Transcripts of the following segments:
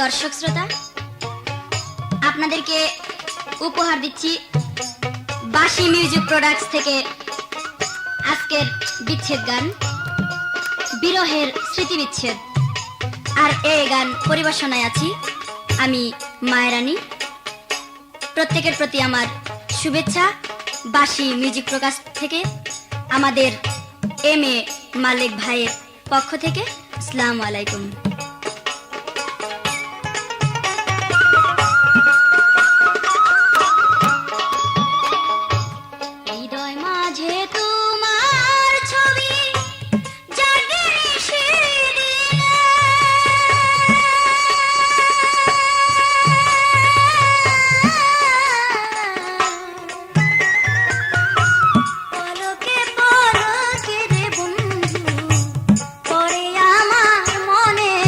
দর্শক শ্রোতা, আপনাদেরকে উপহার দিচ্ছি বাসি মিউজিক প্রোডাক্টস থেকে আজকের বিচ্ছেদ গান, বিরহের স্মৃতি বিচ্ছেদ। আর এই গান পরিবেশনায় আছি আমি মায়েরানী। প্রত্যেকের প্রতি আমার শুভেচ্ছা বাসি মিউজিক প্রোডাক্টস থেকে, আমাদের এম এ মালিক ভাইয়ের পক্ষ থেকে। আসসালামু আলাইকুম। মনে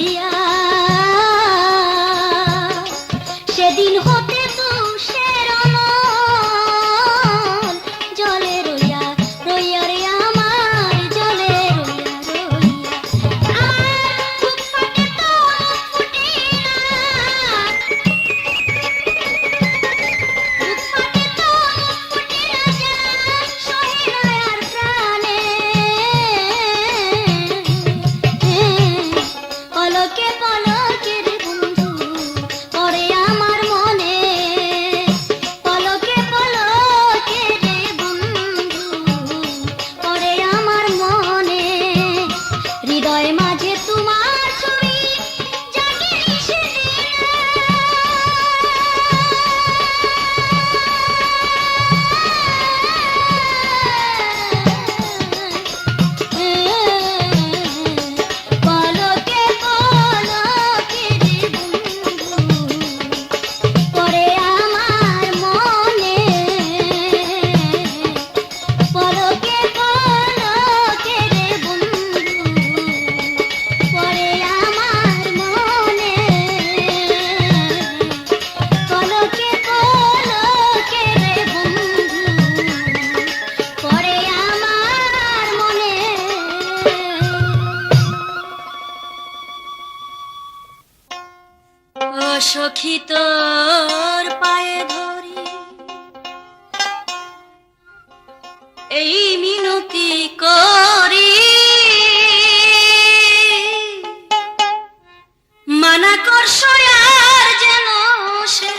রইয়া সেদিন হতে তুষের অনল জলে রইয়া রইয়া রে আমার জলে রইয়া রইয়া আমার বুক ফাটে তো ফুটে না বুক ফাটে তো ফুটে না জ্বালা সহে না আর প্রাণে পলকে পলকে রে বন্ধু পড়ে আমার মনে পলকে পলকে রে বন্ধু পড়ে আমার মনে হৃদয় মাঝে তোমার ছবি জাগে পলকে পলকে রে বন্ধু পড়ে আমার মনে পলকে পলকে রে বন্ধু পড়ে আমার মনে পলকে পলকে রে বন্ধু পড়ে আমার মনে ও সখী তোর পায়ে ধরি এই মিনতি করি মানা করছো আর যেন সে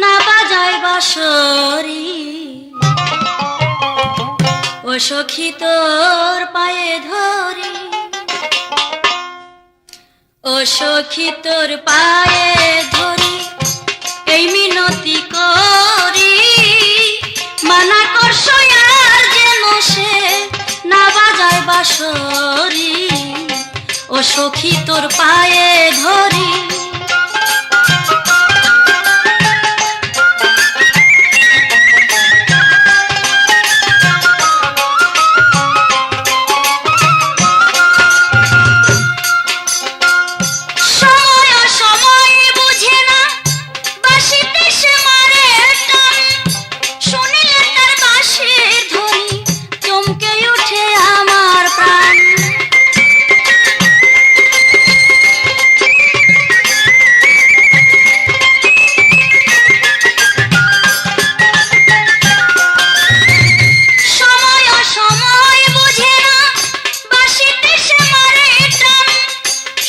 না বাজায় বাঁশরি ও সখী তোর পায়ে ধরি ও সখী তোর পায়ে ধরি এই মিনতি করি মানা করছো আর যেন সে না বাজায় বাঁশরি ও সখী তোর পায়ে ধরি সময় সময় বুঝে না বাঁশিতে সে মারে টান শুনিলে তার বাঁশির ধ্বনি চমকে উঠে আমার প্রাণ সময় সময় বুঝে না বাঁশিতে সে মারে টান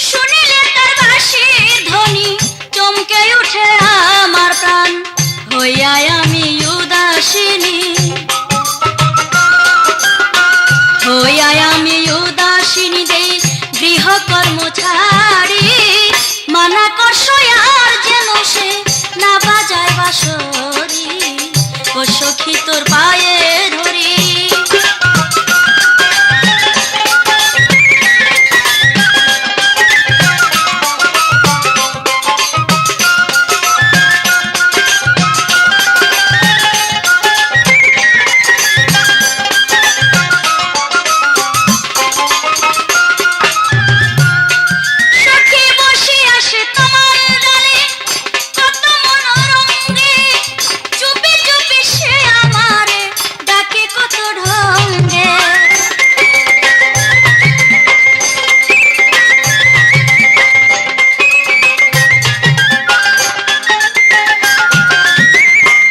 শুনিলে তার বাঁশির ধ্বনি চমকে উঠে আমার প্রাণ হইয়া আমি উদাসিনী হইয়া আমি উদাসিনী দেই গৃহকর্ম ছাড়ি মানা করছো আর যেন সে না বাজায় বাঁশরি ও সখী তোর পায়ে ধরি সখী বসিয়া সে তোমার ডালে কত মনোরঙ্গে চুপি চুপি সে আমারে ডাকে কত ঢঙ্গে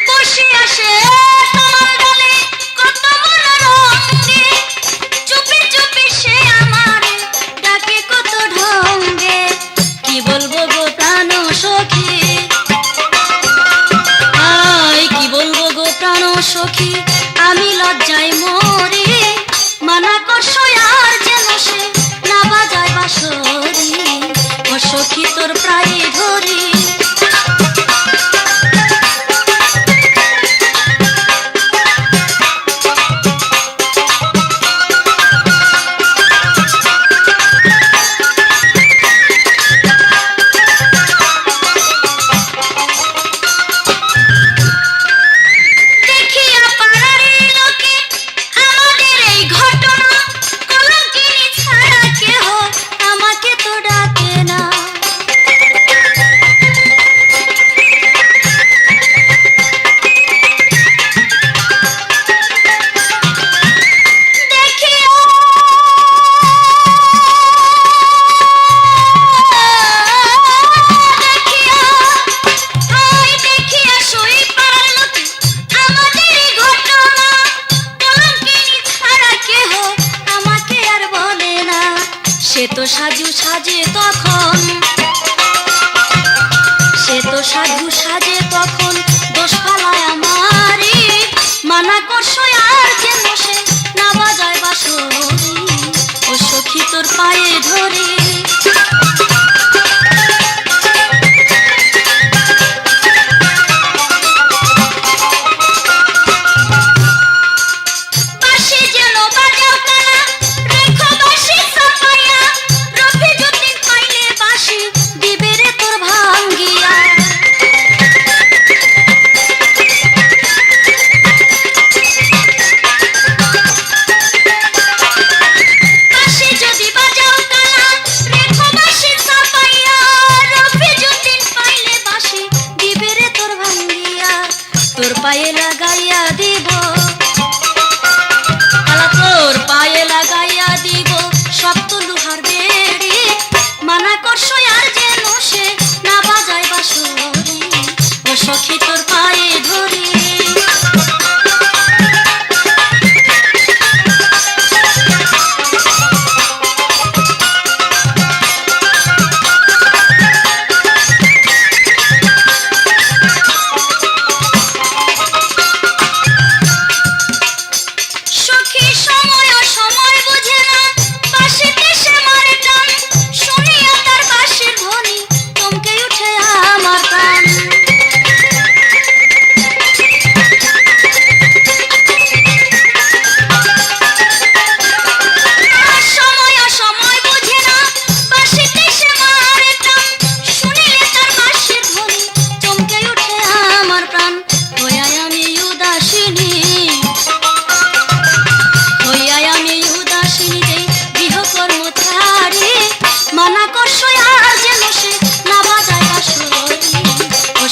বসিয়া সে তোমার ডালে কত মনোরঙ্গে চুপি চুপি সে আমারে ডাকে কত ঢঙ্গে কি বলবো গো প্রাণ সখী আই কি বলবো গো প্রাণ সখী আমি লজ্জায় মরি মানা করছো আর যেন সে না বাজায় বাঁশরি ও সখী তোর প্রায় ধরি দেখিয়া পাড়ার লোকে আমাদের এই ঘটনা কলঙ্কিনী ছাড়া কেহ আমাকে তো তো সাজু সাজে তখন, সে তো সাজু সাজে তখন, দোষ ফালায় আমারে, মানা করছো আর যেন সে না বাজায় বাঁশরি, ও সখী তোর পায়ে ধরে। তোর পায়ে লাগাইয়া দিব, আলা তোর পায়ে লাগাইয়া দিব শক্ত লোহার বেড়ি, মানা করছো আর যেন সে না বাজায় বাঁশরি, ও সখী তোর পায়ে ধরি।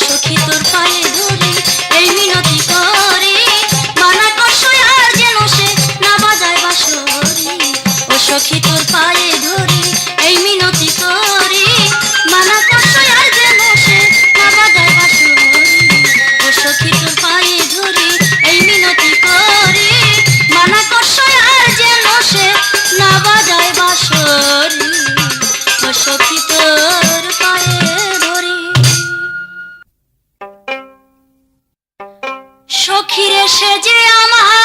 সখী তোর পায়ে ধরি এই মিনতি করি, মানা করছো আর যেন সে না বাজায় বাঁশরি, ও সখী তোর পায়ে ধরি এই মিনতি করি, মানা করছো আর যেন সে না বাজায় বাঁশরি, ও সখী তোর পায়ে ধরি। সখীরে সে যে আমার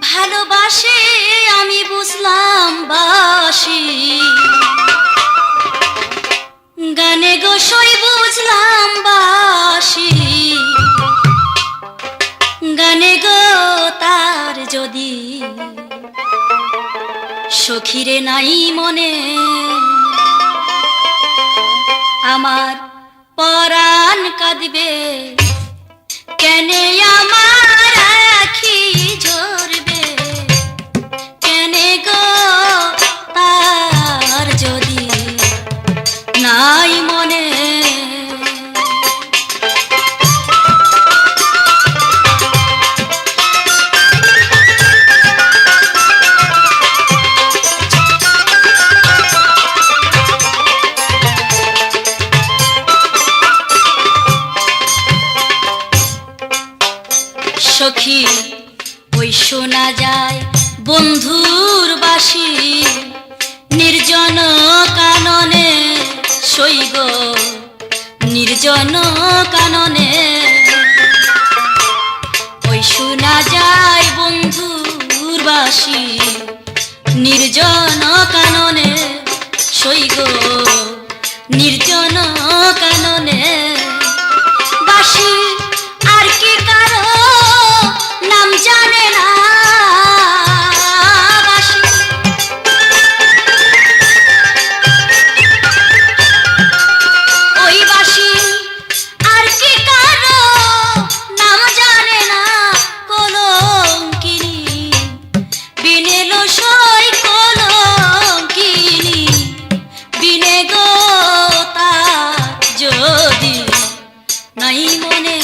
ভালোবাসে আমি বুঝলাম বাসি, গানে গো সই বুঝলাম বাসি, গানে গো তার যদি সখীরে নাই মনে, আমার পরাণ কাঁদবে কেনে, আমার আখি ঝরবে কেনে গো তার যদি নাই মনে। সখী ওই শোনা যায় বন্ধুর বাসি, নির্জন কাননে সইগ নির্জন কাননে, ওই শোনা যায় বন্ধুর বাসি, নির্জন কাননে সইগ নির্জন কাননে, বাসি আর কি কারো নাম জানে না, বাসি ওই বাসি আর কি কারো নাম জানে না, কলঙ্কিনী বিনেলো সই কলঙ্কিনী, বিনে গো তা যদি নাই মনে।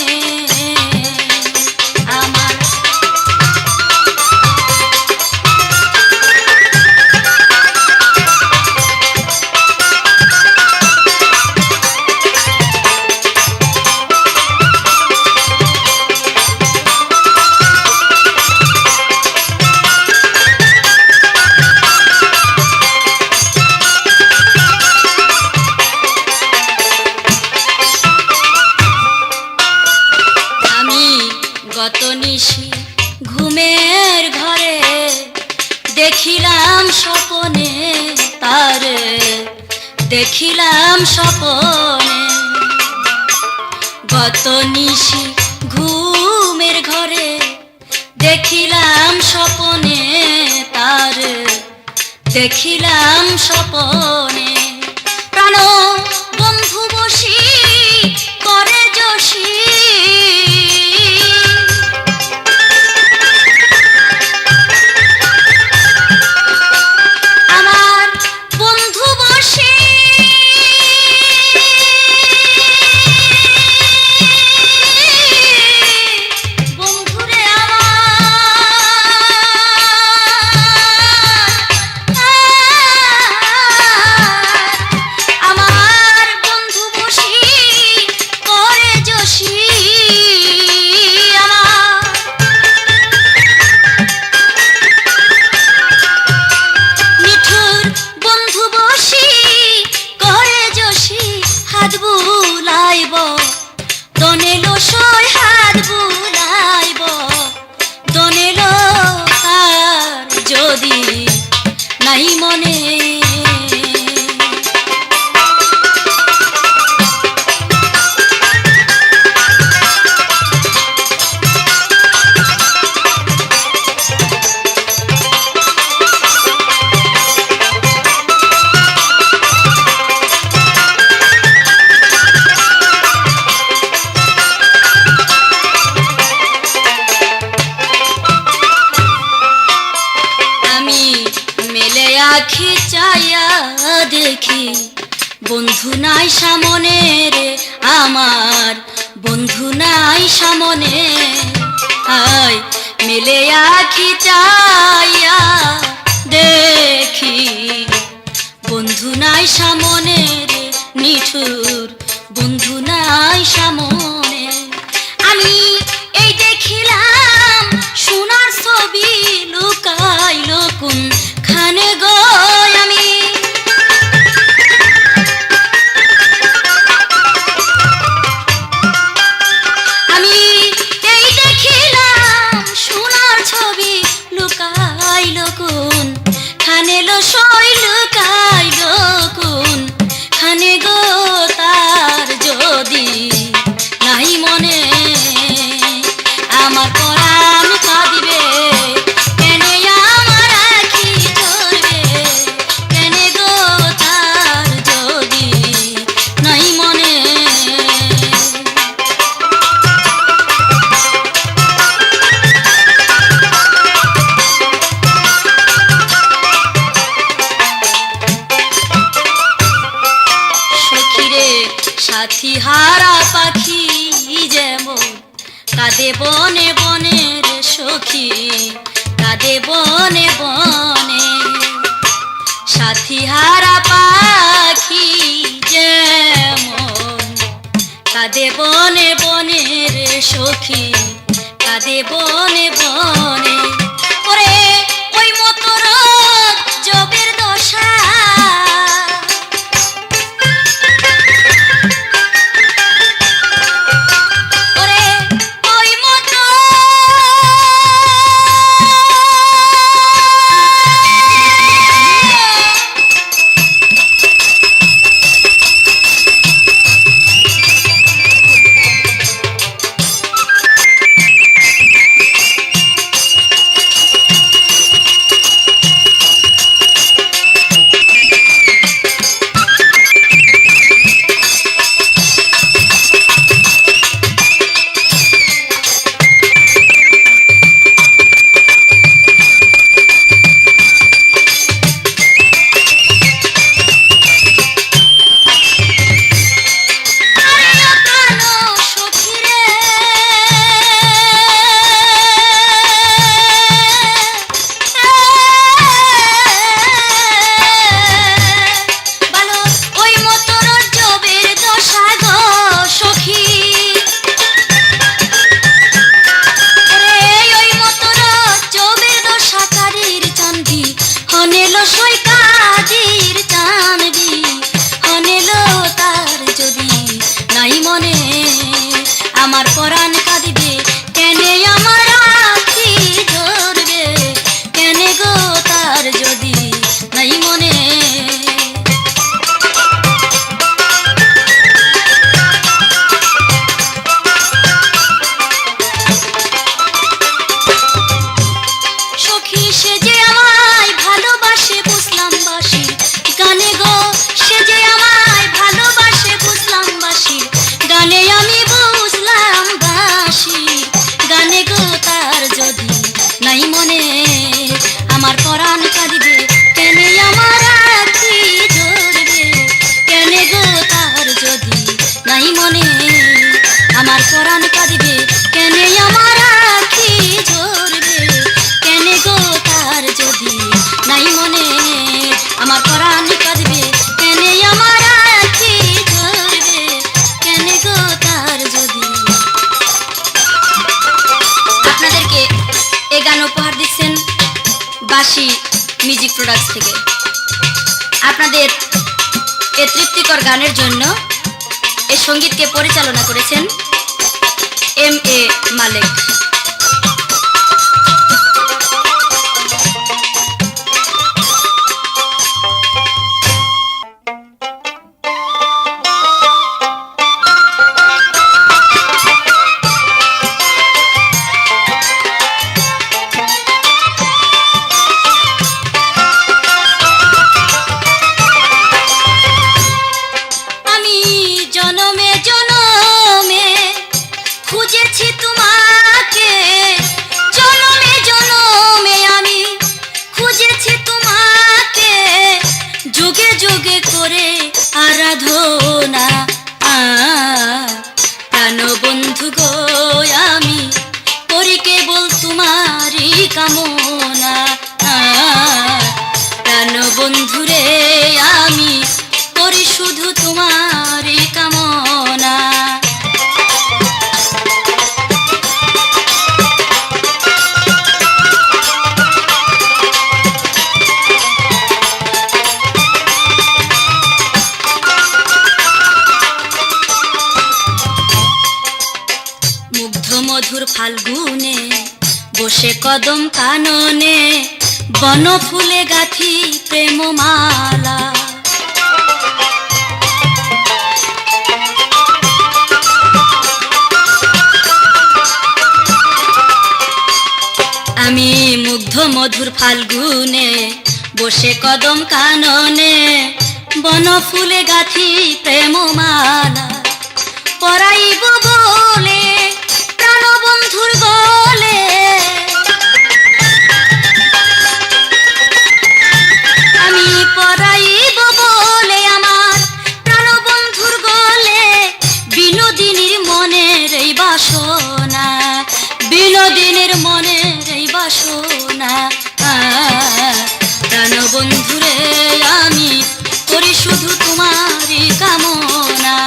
দেখিলাম স্বপনে তারে, দেখিলাম স্বপনে। গত নিশি ঘুমের ঘরে দেখিলাম স্বপনে তারে, দেখিলাম স্বপনে। প্রাণ বন্ধু বসি করে যশি, আমার বন্ধু বসি বন্ধুরে আমার বন্ধু বসি করে যশি। আমার নিঠুর বন্ধু বসি করে যশি, হাত বুলাইব দনেলো সই, হাত বুলাইব দনেলো তার যদি নাই মনে। আমি মেলে আখি চাইয়া দেখি বন্ধু নাই সামনে রে, আমার বন্ধু নাই সামনে। আয় মেলে আখি চাইয়া দেখি বন্ধু নাই সামনে রে, নিঠুর বন্ধু নাই সামনে। আমি এই দেখিলাম সোনার ছবি লুকাইল কোন খানে গো। আমি আমি এই দেখিলাম সোনার ছবি লুকাইল কোন খানে লো সই, লুকাইল কোন খানে গো তার যদি নাই মনে। আমার পরাণ কাঁদিবে কেনে, আমার আখি ঝরবে কেনে গো তার যদি নাই মনে। সখীরে সাথী হারা পাখি যেমন কাঁদে বনে বনে রে সখী, কাঁদে বনে বনে। সাথী হারা পাখি যেমন কাঁদে বনে বনে রে সখী, কাঁদে বনে বনে। ওরে ওই মতো রোগ জবের দশা, ওরে ওই মতো বাঁশি মিউজিক প্রোডাক্টস থেকে আপনাদের এই তৃপ্তিকর গানের জন্য এই সঙ্গীতকে পরিচালনা করেছেন এম.এ. মালেক। আরাধনা প্রাণ বন্ধু গো আমি করি কেবল তোমারই কামনা, প্রাণ বন্ধু রে আমি করি শুধু তোমারই কামনা। মধুর ফাল্গুনে বসে কদম কাননে বন ফুলে গাথি প্রেম মালা, আমি মুগ্ধ মধুর ফাল্গুনে বসে কদম কাননে বন ফুলে গাথি প্রেম মালা, পরাইব বলে বন্ধুর গলে আমি পরাইব বলে আমার প্রাণ বন্ধুর গলে বিনোদিনীর মনের এই বাসনা, বিনোদিনীর মনের এই বাসনা, প্রাণ বন্ধুরে আমি করি শুধু তোমারই কামনা।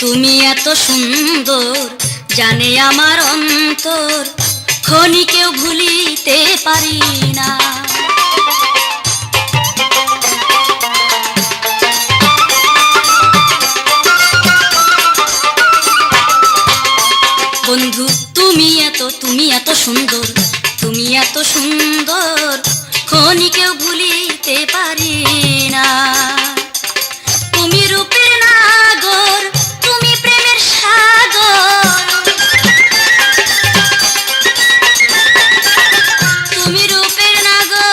তুমি এত সুন্দর জানে আমার অন্তর, ক্ষণিকেও ভুলিতে পারি না, বন্ধু তুমি এত সুন্দর, তুমি এত সুন্দর ক্ষণিকেও ভুলিতে পারি না, তুমি রূপের নাগর তুমি প্রেমের সাগর, তুমি রূপের নাগর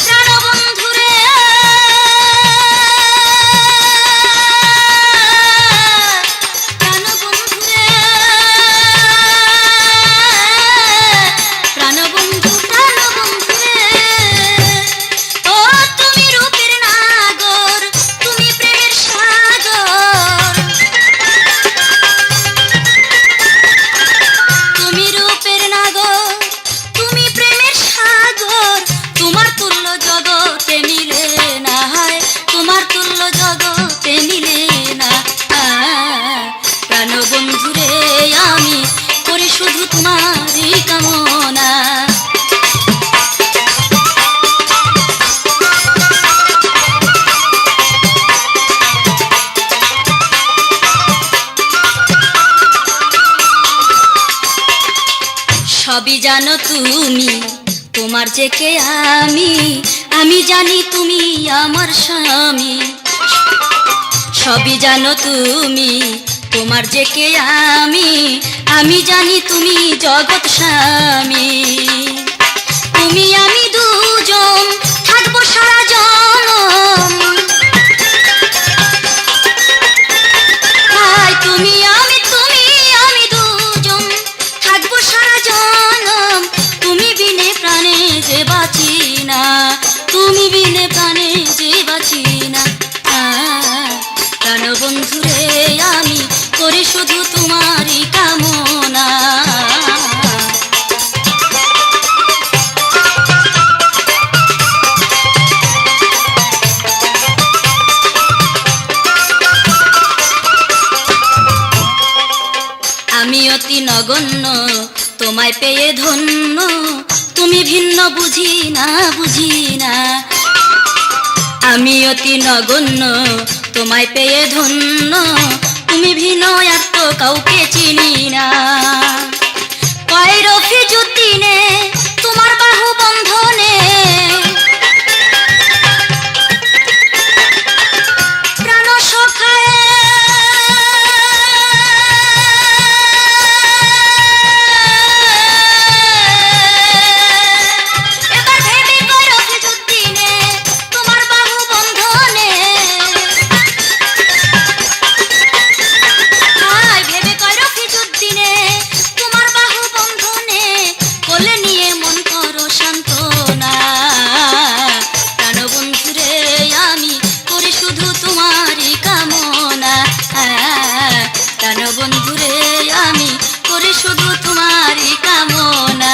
প্রাণ বন্ধুরে প্রাণ বন্ধুরে প্রাণ বন্ধু প্রাণ বন্ধুরে, ও তুমি রূপের নাগর তুমি প্রেমের সাগর, তুমি রূপের নাগর তুমি প্রেমের সাগর, তোমার তুল্য জগতে মিলে না, হয় তোমার তুল্য জগতে মিলে না, প্রাণ বন্ধুরে আমি করি শুধু তোমারই কামনা। সবই জানো তুমি তোমার যে কে আমি, আমি জানি তুমি আমার স্বামী, সবই জানো তুমি তোমার যে কে আমি জানি তুমি জগৎ স্বামী, তুমি আমি দুজন থাকবো সারা জনম, তুমি আমি দুজন থাকবো সারা জনম, তুমি বিনে প্রাণে যে বাঁচি না, তুমি বিনে প্রাণে যে বাঁচি না, প্রাণ বন্ধুরে আমি করি শুধু তোমারই কামনা। নগণ্য তোমায় পেয়ে ধন্য, তুমি ভিন্ন বুঝি না বুঝি না। আমি অতি নগণ্য তোমায় পেয়ে ধন্য, তুমি ভিন্ন আর তো কাউকে চিনি না। কয় রফিজুদ্দিনে তোমার বাহু বন্ধনে, প্রাণ সখায় এবার ভেবে কয় রফিজুদ্দিনে তোমার বাহু বন্ধনে, ভেবে কয় রফিজুদ্দিনে তোমার বাহু বন্ধনে, কোলে নিয়ে মন করো সান্ত্বনা। প্রাণবন্ধুরে আমি করি শুধু তোমারই কামনা, প্রাণবন্ধুরে আমি করি শুধু তোমারই কামনা।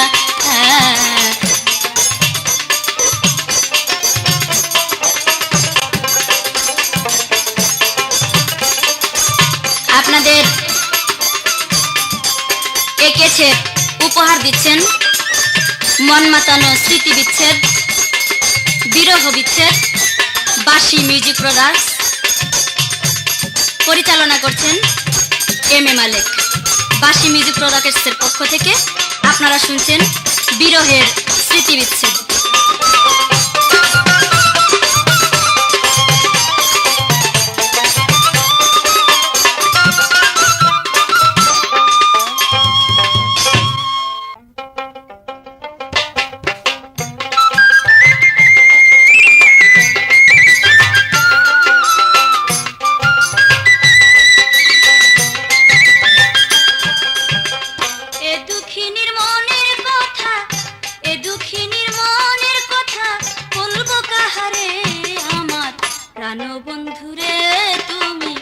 আপনাদের এঁকেছে উপহার দিচ্ছেন মন মাতানো স্মৃতি বিচ্ছেদ, বিরহ বিচ্ছেদ, বাঁশি মিউজিক প্রোডাক্টস, পরিচালনা করছেন এম এ মালেক। বাঁশি মিউজিক প্রোডাক্টসের পক্ষ থেকে আপনারা শুনছেন বিরহের স্মৃতি বিচ্ছেদ। এ দুঃখিনীর মনের কথা, এ দুঃখিনীর মনের কথা বলবো কাহারে আমার প্রাণবন্ধুরে, তুমি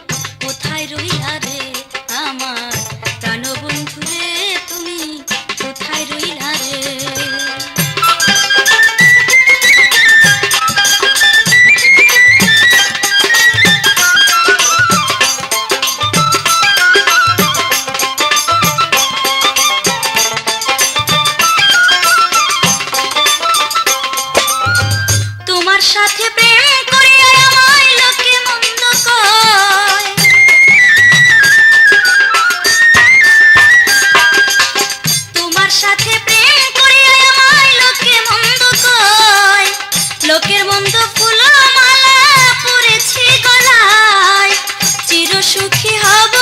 কোথায় রইলা রে আমার প্রাণবন্ধুরে, তুমি কোথায় রইলা রে। তোমার সাথে প্রেম করিয়া আমায় লোকে মন্দ কয়, তোমার সাথে প্রেম করিয়া আমায় লোকে মন্দ কয়, লোকের মন্দ ফুল মালা পরেছি গলায়, চির সুখী হব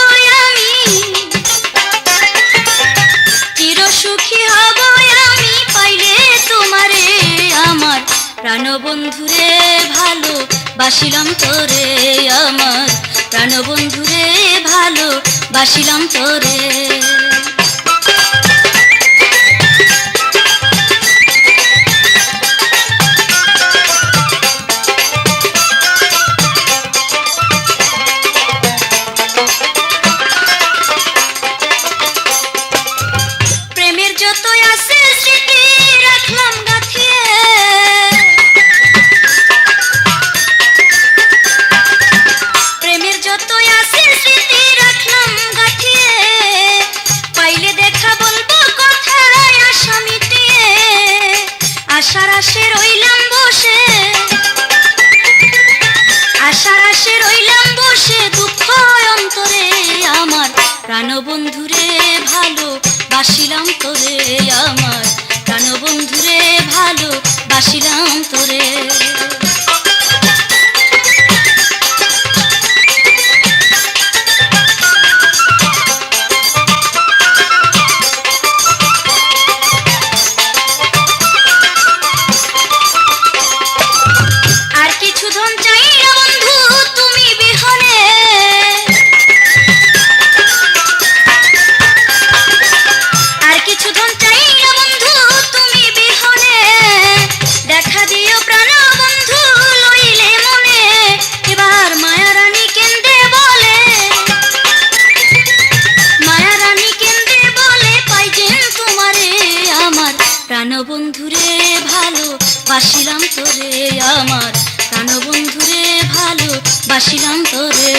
আমি, চির সুখী হব আমি পাইলে তোমারে আমার প্রাণবন্ধুরে, ভালো বাসিলাম তোরে আমার প্রাণবন্ধুরে, ভালো বাসিলাম তোরে। প্রেমের যতই আছে স্মৃতি রাখলাম গাথিয়ে, প্রেমের যতই আছে স্মৃতি রাখলাম গাথিয়ে, পাইলে দেখা বলবো কথায় আশা মিটিয়ে, আশার আশে রইলাম বসে, আশার আশে রইলাম বসে, দুঃখ অন্তরে আমার প্রাণবন্ধুরে, ভালো বাসিলাম তোরে আমার প্রাণবন্ধুরে, ভালো বাসিলাম তোরে। আর কিছু ধন চাই না বন্ধু তুমি বিহনে, আর কিছু ধন চাই না বন্ধু তুমি বিহনে, দেখা দিও প্রাণ বন্ধু লইলে মনে, এবার মায়া রানী কেন্দে বলে, মায়া রানী কেন্দে বলে, পাইছেন তোমারে আমার প্রাণবন্ধুরে, ভালো বাসিলাম তোরে আমার প্রাণবন্ধুরে, ভালো বাসিলাম তোরে।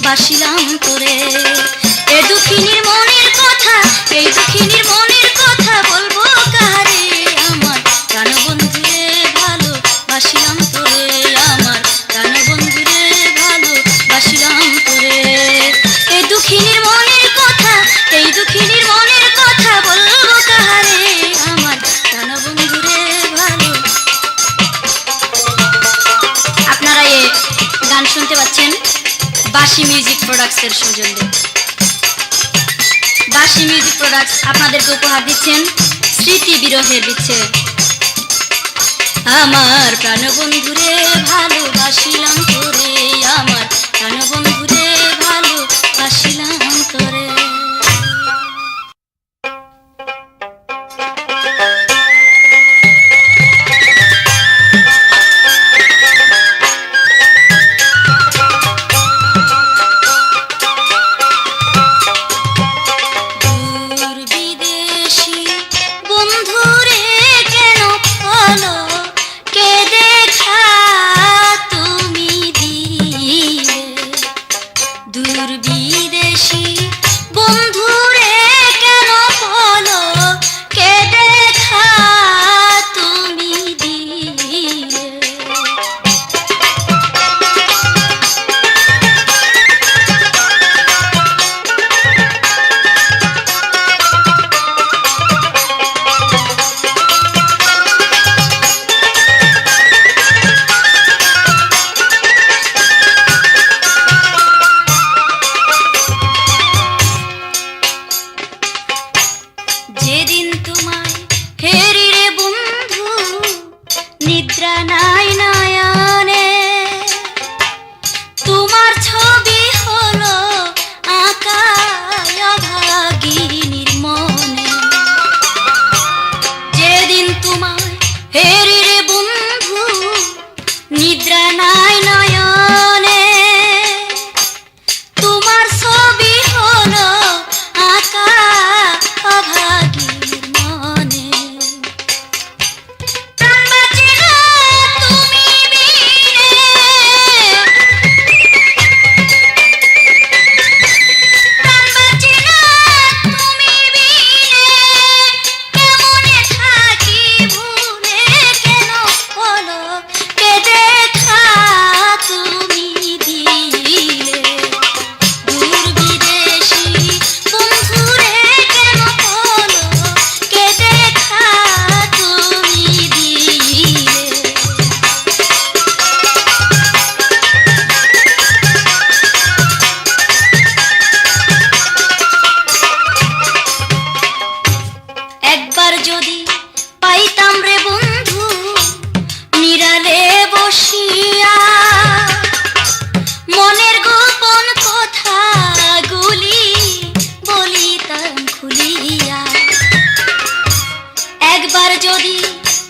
বাসিলাম তোরে। এ দুঃখিনীর মনের কথা, এই দুঃখিনীর মনের কথা বলবো কাহারে, আমার প্রাণবন্ধু রে ভালো বাসিলাম তোরে, আমার প্রাণবন্ধু রে ভালো বাসিলাম তোরে। এই দুঃখিনীর মনের কথা, এই দুঃখিনীর মনের কথা বলবো কাহারে, আমার প্রাণবন্ধু রে ভালো। আপনারা এই গান শুনতে পাচ্ছেন বাঁশি মিউজিক প্রোডাক্টসের সৌজন্যে। বাঁশি মিউজিক প্রোডাক্টস আপনাদেরকে উপহার দিচ্ছেন স্মৃতি বিরহের বিচ্ছেদ। আমার প্রাণবন্ধুরে ভালোবাসিলাম তোরে, আমার প্রাণবন্ধুরে ভালোবাসিলাম তোরে। যেদিন তোমায় হেরি রে বন্ধু, নিদ্রা নাই নয়নে, তোমার ছবি হলো আঁকা অভাগিনীর মনে। যেদিন তোমায় হেরি রে বন্ধু, নিদ্রা নাই নয়নে, তোমার ছবি হলো আঁকা অভাগীর মনে। প্রাণ বাঁচে না তুমি বিনে, প্রাণ বাঁচে না তুমি বিনে, কেমনে থাকি ভুলে কেন বলো, কে দেখা তুমি দিলে। দূর বিদেশি বন্ধুরে কেন বলো, কে দেখা তুমি দিলে। একবার যদি পাইতাম রে বন্ধু নিরালে বসিয়া, মনের গোপন কথাগুলি বলিতাম খুলিয়া। একবার যদি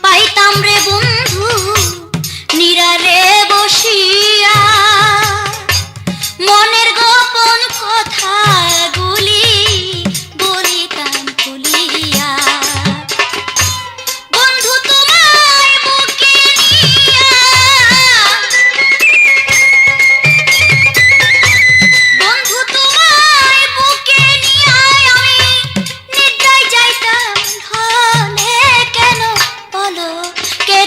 পাইতাম রে বন্ধু নিরালে বসিয়া, মনের গোপন কথাগুলি বলিতাম খুলিয়া। বন্ধু তোমায় বুকে নিয়া, বন্ধু তোমায় বুকে নিয়া আমি নিদ্রায় যাইতাম ঢলে, কেন বলো, কে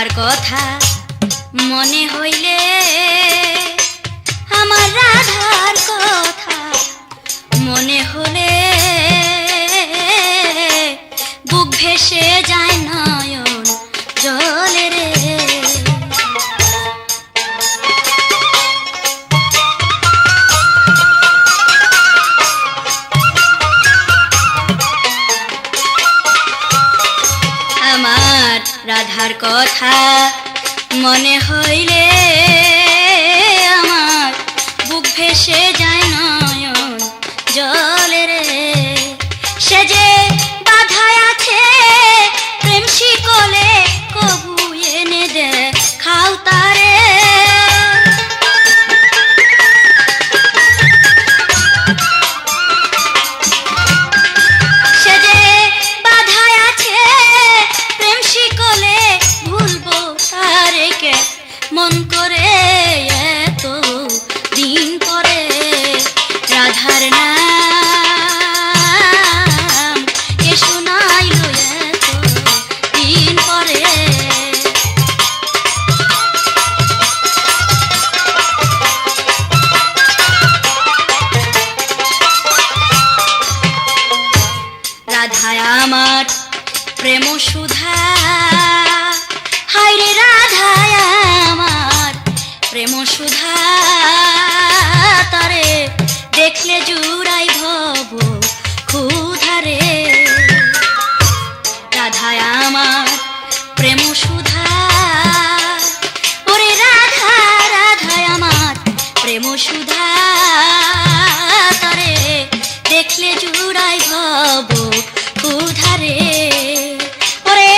রাধার কথা মনে হইলে, আমার রাধার কথা মনে হলে বুক ভেসে যায় নয়ন জলে রে। আমার রাধার কথা মনে হইলে আমার বুক ভেসে যায় নয়ন জলে রে। সে যে বাধায় আছে প্রেম শিকলে, কবু এনে দেখাও তারে। সে যে বাধায় আছে প্রেম শিকলে, ভুলবো তারে কে মন করে এত দিন পরে। রাধার নাম কে শোনাইল এত দিন পরে। রাধায় আমার প্রেম সুধা, হায় রে রাধায় আমার প্রেম সুধা, তারে দেখলে জুড়াই ভব ক্ষুধারে। রাধায় আমার প্রেম সুধা, ওরে রাধা রাধায় আমার প্রেম সুধা, তারে দেখলে জুড়াই ভব ক্ষুধারে। ওরে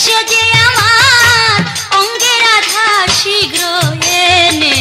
সে যে আমার অঙ্গে রাধা, শীঘ্র এনে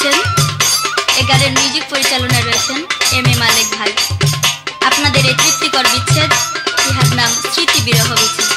লিখেছেন। এই গানের মিউজিক পরিচালনায় রয়েছেন এম এ মালিক ভাই। আপনাদের এই তৃপ্তিকর বিচ্ছেদ, ইহার নাম স্মৃতি বিরহ বিচ্ছেদ।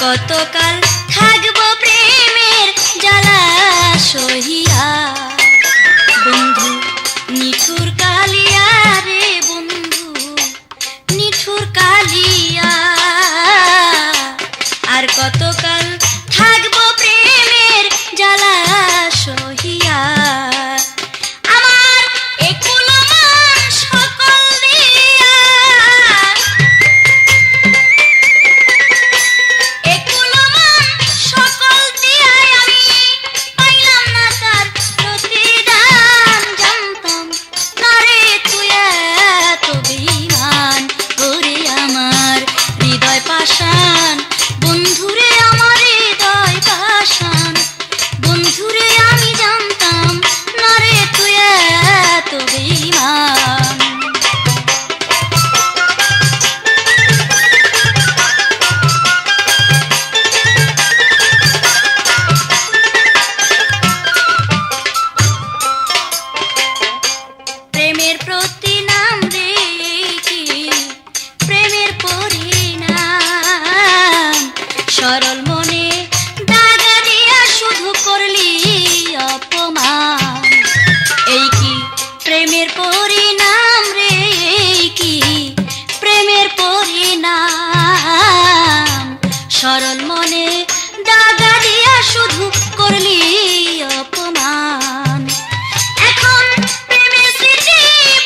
কতকাল থাকবো প্রেমের জ্বালা সহিয়া, বন্ধু নিঠুর কালিয়া রে বন্ধু নিঠুর কালিয়া, আর কতকাল থাকবো প্রেমের জ্বালা সহিয়া। বন্ধুরে আমারে মনে দাগা দিয়া শুধু করলি অপমান এখন প্রেমের স্মৃতি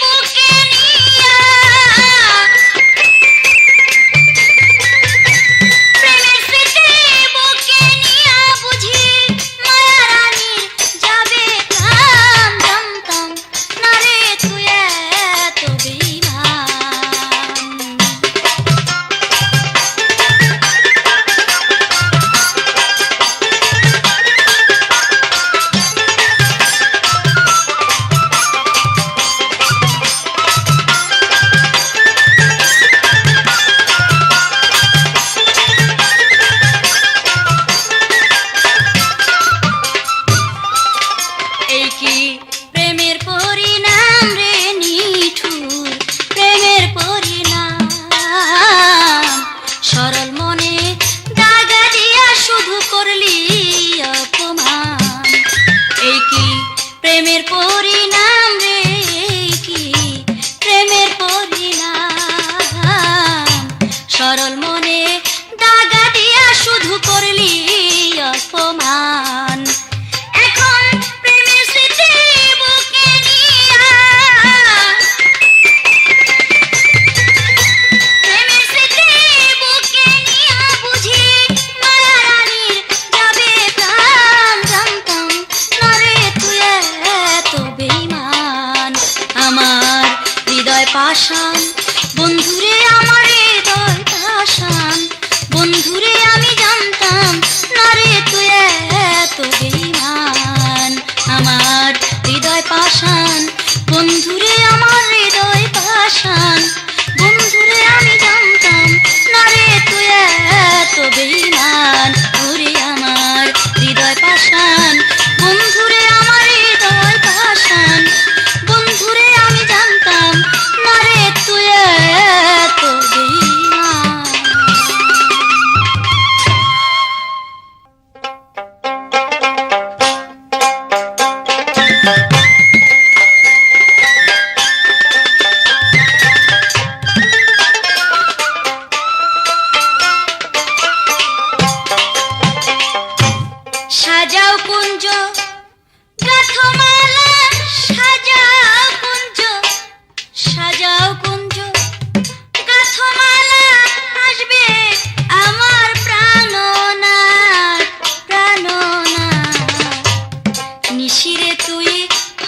বুকে নিয়া প্রেমের স্মৃতি বুকে নিয়া বুঝি মায়া রানীর যাবে প্রাণ জানতাম না রে তুই এত বেঈমান এই কি প্রেমের পরিণাম রে নিঠুর প্রেমের পরিণাম সরল মনে দাগা দিয়া শুধু করলি অপমান এই কি প্রেমের পরিণাম রে এই কি প্রেমের পরিণাম সরল মনে দাগা দিয়া শুধু করলি অপমান এখন প্রেমের স্মৃতি বুকে নিয়া প্রেমের স্মৃতি বুকে নিয়া বুঝি মায়া রানীর যাবে প্রাণ জানতাম না রে তুই এত বেঈমান আমার হৃদয় পাষাণ বন্ধুরে আমার হৃদয় পাষাণ বন্ধুরে আমি জানতাম না রে তুই এত বেঈমান আমার হৃদয় পাষাণ বন্ধুরে আমার হৃদয় পাষাণ বন্ধুরে আমি জানতাম না রে তুই এত বেঈমান ওরে আমার হৃদয় পাষাণ বন্ধুরে আমার হৃদয় পাষাণ বন্ধুরে আমি জানতাম না রে তুই এত বেঈমান সাজাও কুঞ্জ গাঁথো মালা সাজাও কুঞ্জ সাজাও কুঞ্জ গাঁথো মালা আসবে আমার প্রাণনাথ প্রাণনাথ নিশিরে তুই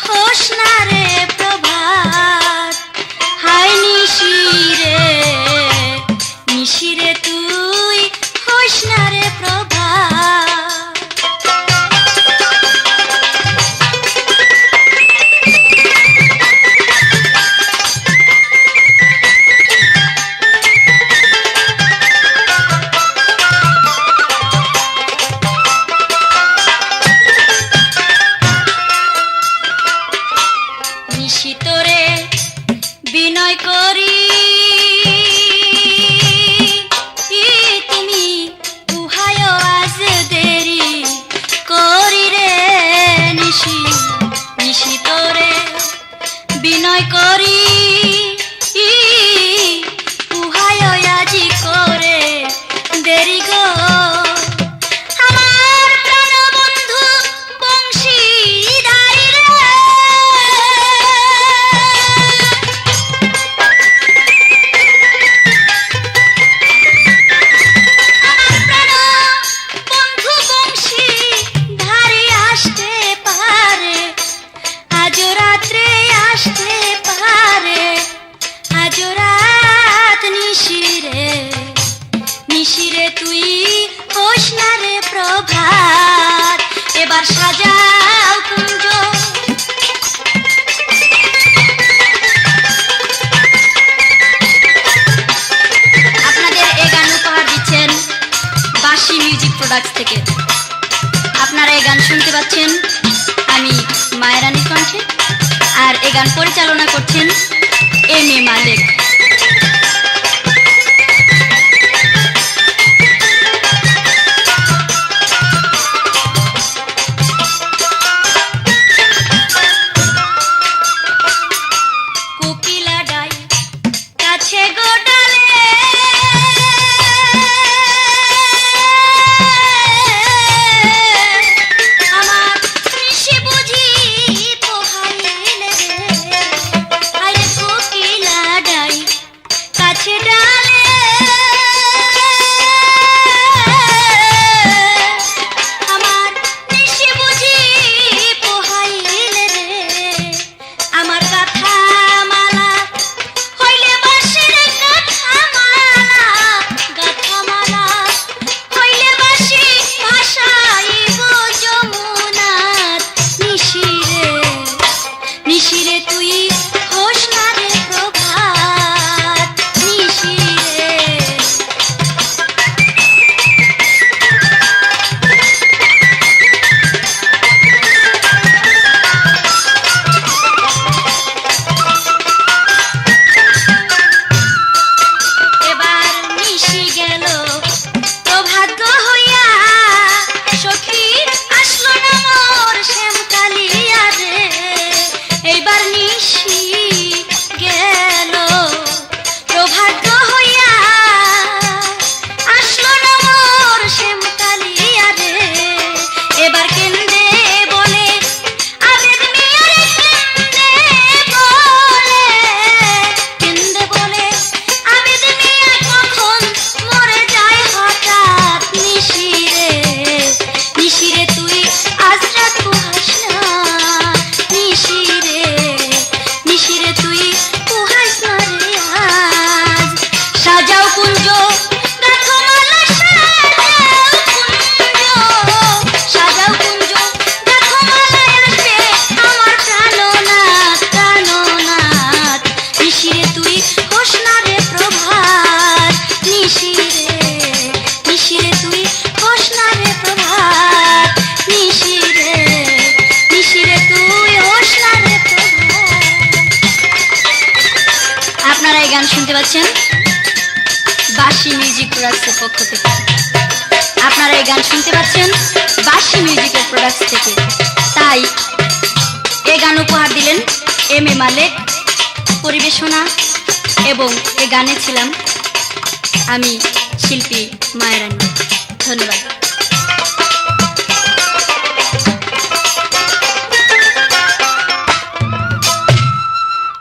হোস না রে প্রভাত হায় নিশিরে নিশিরে তুই হোস না রে প্রভাত নিশিতরে বিনয় করি তুমি উহায় আজ দেরি করি রে নিশি নিশিতরে বিনয় করি উহায় আজি করে দেরি গো আমার প্রাণবন্ধু বংশীধারী রে বন্ধু বংশীধারী আসতে পারে আজ রাত্রে আসতে পারে আজ রাত নিশিরে নিশিরে তুই হোস না রে প্রভাত এবার সাজাও কুঞ্জ আপনাদের এই গান উপহার দিচ্ছেন বাঁশি মিউজিক প্রোডাক্টস থেকে আপনারা এই গান শুনতে পাচ্ছেন আমি মায়েরানীর কণ্ঠে আর এই গান পরিচালনা করছেন এম এ মালিক কাছে গোডালে আপনারা এই গান শুনতে পাচ্ছেন বাঁশি মিউজিক প্রোডাক্টসের পক্ষ থেকে। আপনারা এই গান শুনতে পাচ্ছেন বাঁশি মিউজিকের প্রোডাক্টস থেকে। তাই এই গান উপহার দিলেন এম এ মালেক। পরিবেশনা এবং এই গানে ছিলাম আমি শিল্পী মায়েরানী। ধন্যবাদ।